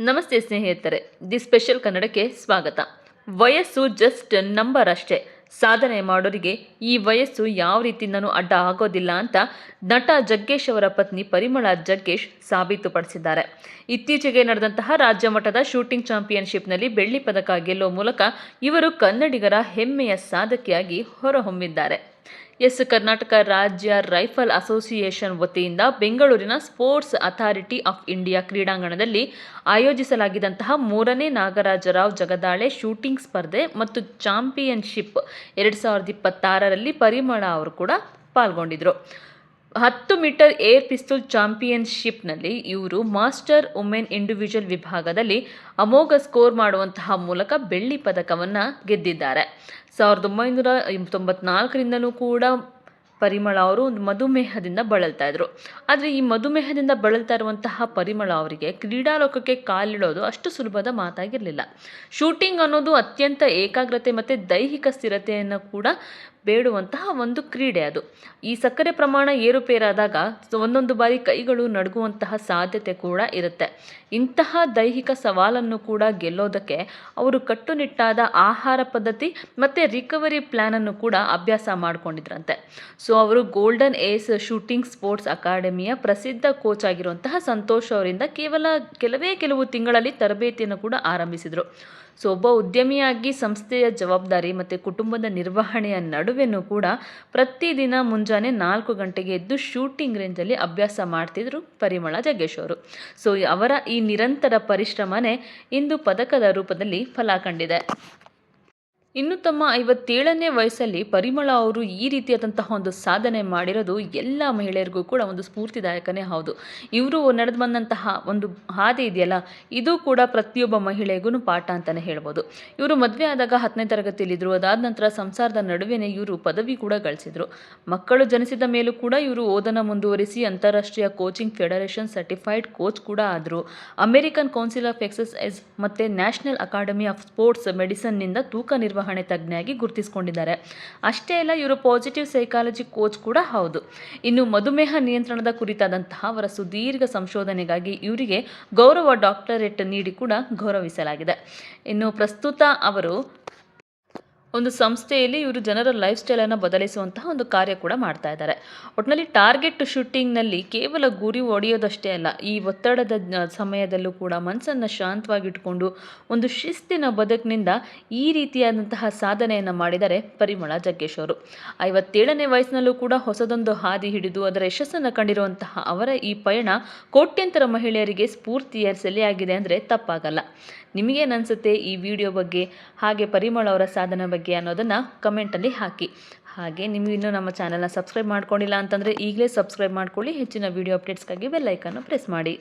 ನಮಸ್ತೆ ಸ್ನೇಹಿತರೆ, the special ಕನ್ನಡಕ್ಕೆ ಸ್ವಾಗತ. ವಯಸ್ಸು ಜಸ್ಟ್ ನಂಬರ್ ಅಷ್ಟೇ. ಸಾಧನೆ ಮಾಡೋರಿಗೆ ಈ ವಯಸ್ಸು ಯಾವ ರೀತಿಯಿಂದನೂ ಅಡ್ಡ ಆಗೋದಿಲ್ಲ ಅಂತ ನಟ ಜಗ್ಗೇಶ್ ಅವರ ಪತ್ನಿ ಪರಿಮಳಾ ಜಗ್ಗೇಶ್ ಸಾಬೀತುಪಡಿಸಿದ್ದಾರೆ. ಇತ್ತೀಚೆಗೆ ನಡೆದಂತಹ ರಾಜ್ಯ ಮಟ್ಟದ ಶೂಟಿಂಗ್ ಚಾಂಪಿಯನ್ಶಿಪ್ನಲ್ಲಿ ಬೆಳ್ಳಿ ಪದಕ ಗೆಲ್ಲುವ ಮೂಲಕ ಇವರು ಕನ್ನಡಿಗರ ಹೆಮ್ಮೆಯ ಸಾಧಕಿಯಾಗಿ ಹೊರಹೊಮ್ಮಿದ್ದಾರೆ. ಕರ್ನಾಟಕ ರಾಜ್ಯ ರೈಫಲ್ ಅಸೋಸಿಯೇಷನ್ ವತಿಯಿಂದ ಬೆಂಗಳೂರಿನ ಸ್ಪೋರ್ಟ್ಸ್ ಅಥಾರಿಟಿ ಆಫ್ ಇಂಡಿಯಾ ಕ್ರೀಡಾಂಗಣದಲ್ಲಿ ಆಯೋಜಿಸಲಾಗಿದ್ದಂತಹ 3ನೇ ನಾಗರಾಜರಾವ್ ಜಗದಾಳೆ ಶೂಟಿಂಗ್ ಸ್ಪರ್ಧೆ ಮತ್ತು ಚಾಂಪಿಯನ್ಶಿಪ್ 2026ರಲ್ಲಿ ಪರಿಮಳಾ ಅವರು ಕೂಡ ಪಾಲ್ಗೊಂಡಿದ್ದರು. 10 ಮೀಟರ್ ಏರ್ ಪಿಸ್ತೂಲ್ ಚಾಂಪಿಯನ್ಶಿಪ್ನಲ್ಲಿ ಇವರು ಮಾಸ್ಟರ್ ವುಮೆನ್ ಇಂಡಿವಿಜುವಲ್ ವಿಭಾಗದಲ್ಲಿ ಅಮೋಘ ಸ್ಕೋರ್ ಮಾಡುವಂತಹ ಮೂಲಕ ಬೆಳ್ಳಿ ಪದಕವನ್ನು ಗೆದ್ದಿದ್ದಾರೆ. 1994ರಿಂದಲೂ ಕೂಡ ಪರಿಮಳಾ ಅವರು ಮಧುಮೇಹದಿಂದ ಬಳಲ್ತಾ ಇದ್ರು. ಆದರೆ ಈ ಮಧುಮೇಹದಿಂದ ಬಳಲ್ತಾ ಇರುವಂತಹ ಪರಿಮಳಾ ಅವರಿಗೆ ಕ್ರೀಡಾಲೋಕಕ್ಕೆ ಕಾಲಿಡೋದು ಅಷ್ಟು ಸುಲಭದ ಮಾತಾಗಿರಲಿಲ್ಲ. ಶೂಟಿಂಗ್ ಅನ್ನೋದು ಅತ್ಯಂತ ಏಕಾಗ್ರತೆ ಮತ್ತು ದೈಹಿಕ ಸ್ಥಿರತೆಯನ್ನು ಕೂಡ ಬೇಡುವಂತಹ ಒಂದು ಕ್ರೀಡೆ. ಅದು ಈ ಸಕ್ಕರೆ ಪ್ರಮಾಣ ಏರುಪೇರಾದಾಗ ಒಂದೊಂದು ಬಾರಿ ಕೈಗಳು ನಡುಗುವಂತಹ ಸಾಧ್ಯತೆ ಕೂಡ ಇರುತ್ತೆ. ಇಂತಹ ದೈಹಿಕ ಸವಾಲನ್ನು ಕೂಡ ಗೆಲ್ಲೋದಕ್ಕೆ ಅವರು ಕಟ್ಟುನಿಟ್ಟಾದ ಆಹಾರ ಪದ್ಧತಿ ಮತ್ತು ರಿಕವರಿ ಪ್ಲ್ಯಾನನ್ನು ಕೂಡ ಅಭ್ಯಾಸ ಮಾಡಿಕೊಂಡಿದ್ರಂತೆ. ಸೊ ಅವರು ಗೋಲ್ಡನ್ ಏಸ್ ಶೂಟಿಂಗ್ ಸ್ಪೋರ್ಟ್ಸ್ ಅಕಾಡೆಮಿಯ ಪ್ರಸಿದ್ಧ ಕೋಚ್ ಆಗಿರುವಂತಹ ಸಂತೋಷ್ ಅವರಿಂದ ಕೆಲವು ತಿಂಗಳಲ್ಲಿ ತರಬೇತಿಯನ್ನು ಕೂಡ ಆರಂಭಿಸಿದರು. ಸೊ ಒಬ್ಬ ಉದ್ಯಮಿಯಾಗಿ ಸಂಸ್ಥೆಯ ಜವಾಬ್ದಾರಿ ಮತ್ತು ಕುಟುಂಬದ ನಿರ್ವಹಣೆಯ ನಡುವೆನೂ ಕೂಡ ಪ್ರತಿದಿನ ಮುಂಜಾನೆ 4 ಗಂಟೆಗೆ ಎದ್ದು ಶೂಟಿಂಗ್ ರೇಂಜಲ್ಲಿ ಅಭ್ಯಾಸ ಮಾಡ್ತಿದ್ರು ಪರಿಮಳಾ ಜಗ್ಗೇಶ್ ಅವರು. ಸೊ ಅವರ ಈ ನಿರಂತರ ಪರಿಶ್ರಮನೇ ಇಂದು ಪದಕದ ರೂಪದಲ್ಲಿ ಫಲ ಕಂಡಿದೆ. ಇನ್ನು ತಮ್ಮ 57ನೇ ವಯಸ್ಸಲ್ಲಿ ಪರಿಮಳಾ ಅವರು ಈ ರೀತಿಯಾದಂತಹ ಒಂದು ಸಾಧನೆ ಮಾಡಿರೋದು ಎಲ್ಲ ಮಹಿಳೆಯರಿಗೂ ಕೂಡ ಒಂದು ಸ್ಫೂರ್ತಿದಾಯಕನೇ ಹೌದು. ಇವರು ನಡೆದು ಬಂದಂತಹ ಒಂದು ಹಾದಿ ಇದೆಯಲ್ಲ, ಇದು ಕೂಡ ಪ್ರತಿಯೊಬ್ಬ ಮಹಿಳೆಗೂ ಪಾಠ ಅಂತಲೇ ಹೇಳ್ಬೋದು. ಇವರು ಮದುವೆ ಆದಾಗ 10ನೇ ತರಗತಿಯಲ್ಲಿದ್ದರು. ಅದಾದ ನಂತರ ಸಂಸಾರದ ನಡುವೆನೇ ಇವರು ಪದವಿ ಕೂಡ ಗಳಿಸಿದರು. ಮಕ್ಕಳು ಜನಿಸಿದ ಮೇಲೂ ಕೂಡ ಇವರು ಓದನ್ನು ಮುಂದುವರಿಸಿ ಅಂತಾರಾಷ್ಟ್ರೀಯ ಕೋಚಿಂಗ್ ಫೆಡರೇಷನ್ ಸರ್ಟಿಫೈಡ್ ಕೋಚ್ ಕೂಡ ಆದರು. ಅಮೆರಿಕನ್ ಕೌನ್ಸಿಲ್ ಆಫ್ ಎಕ್ಸರ್ಸೈಸ್ ಮತ್ತು ನ್ಯಾಷನಲ್ ಅಕಾಡೆಮಿ ಆಫ್ ಸ್ಪೋರ್ಟ್ಸ್ ಮೆಡಿಸಿನ್ನಿಂದ ತೂಕ ನಿರ್ವಹಣೆ ತಜ್ಞೆಯಾಗಿ ಗುರುತಿಸಿಕೊಂಡಿದ್ದಾರೆ. ಅಷ್ಟೇ ಅಲ್ಲ, ಇವರು ಪಾಸಿಟಿವ್ ಸೈಕಾಲಜಿ ಕೋಚ್ ಕೂಡ ಹೌದು. ಇನ್ನು ಮಧುಮೇಹ ನಿಯಂತ್ರಣದ ಕುರಿತಾದಂತಹ ಅವರ ಸುದೀರ್ಘ ಸಂಶೋಧನೆಗಾಗಿ ಇವರಿಗೆ ಗೌರವ ಡಾಕ್ಟರೇಟ್ ನೀಡಿ ಕೂಡ ಗೌರವಿಸಲಾಗಿದೆ. ಇನ್ನು ಪ್ರಸ್ತುತ ಅವರು ಒಂದು ಸಂಸ್ಥೆಯಲ್ಲಿ ಇವರು ಜನರ ಲೈಫ್ ಸ್ಟೈಲನ್ನು ಬದಲಿಸುವಂತಹ ಒಂದು ಕಾರ್ಯ ಕೂಡ ಮಾಡ್ತಾ ಇದ್ದಾರೆ. ಒಟ್ಟಿನಲ್ಲಿ ಟಾರ್ಗೆಟ್ ಶೂಟಿಂಗ್ನಲ್ಲಿ ಕೇವಲ ಗುರಿ ಹೊಡೆಯೋದಷ್ಟೇ ಅಲ್ಲ, ಈ ಒತ್ತಡದ ಸಮಯದಲ್ಲೂ ಕೂಡ ಮನಸ್ಸನ್ನು ಶಾಂತವಾಗಿಟ್ಕೊಂಡು ಒಂದು ಶಿಸ್ತಿನ ಬದುಕಿನಿಂದ ಈ ರೀತಿಯಾದಂತಹ ಸಾಧನೆಯನ್ನು ಮಾಡಿದ್ದಾರೆ ಪರಿಮಳಾ ಜಗ್ಗೇಶ್ ಅವರು. 57ನೇ ವಯಸ್ಸಿನಲ್ಲೂ ಕೂಡ ಹೊಸದೊಂದು ಹಾದಿ ಹಿಡಿದು ಅದರ ಯಶಸ್ಸನ್ನು ಕಂಡಿರುವಂತಹ ಅವರ ಈ ಪಯಣ ಕೋಟ್ಯಂತರ ಮಹಿಳೆಯರಿಗೆ ಸ್ಫೂರ್ತಿಯ ಸೆಲೆಯಾಗಿದೆ ಅಂದರೆ ತಪ್ಪಾಗಲ್ಲ. ನಿಮಗೇನನ್ಸುತ್ತೆ ಈ ವಿಡಿಯೋ ಬಗ್ಗೆ, ಹಾಗೆ ಪರಿಮಳಾ ಅವರ ಸಾಧನೆ ಬಗ್ಗೆ ಅನ್ನೋದನ್ನು ಕಮೆಂಟಲ್ಲಿ ಹಾಕಿ. ಹಾಗೆ ನೀವು ಇನ್ನೂ ನಮ್ಮ ಚಾನಲ್ನ ಸಬ್ಸ್ಕ್ರೈಬ್ ಮಾಡ್ಕೊಂಡಿಲ್ಲ ಅಂತಂದರೆ ಈಗಲೇ ಸಬ್ಸ್ಕ್ರೈಬ್ ಮಾಡ್ಕೊಳ್ಳಿ. ಹೆಚ್ಚಿನ ವಿಡಿಯೋ ಅಪ್ಡೇಟ್ಸ್ಗಾಗಿ ಬೆಲ್ ಐಕನ್ನು ಪ್ರೆಸ್ ಮಾಡಿ.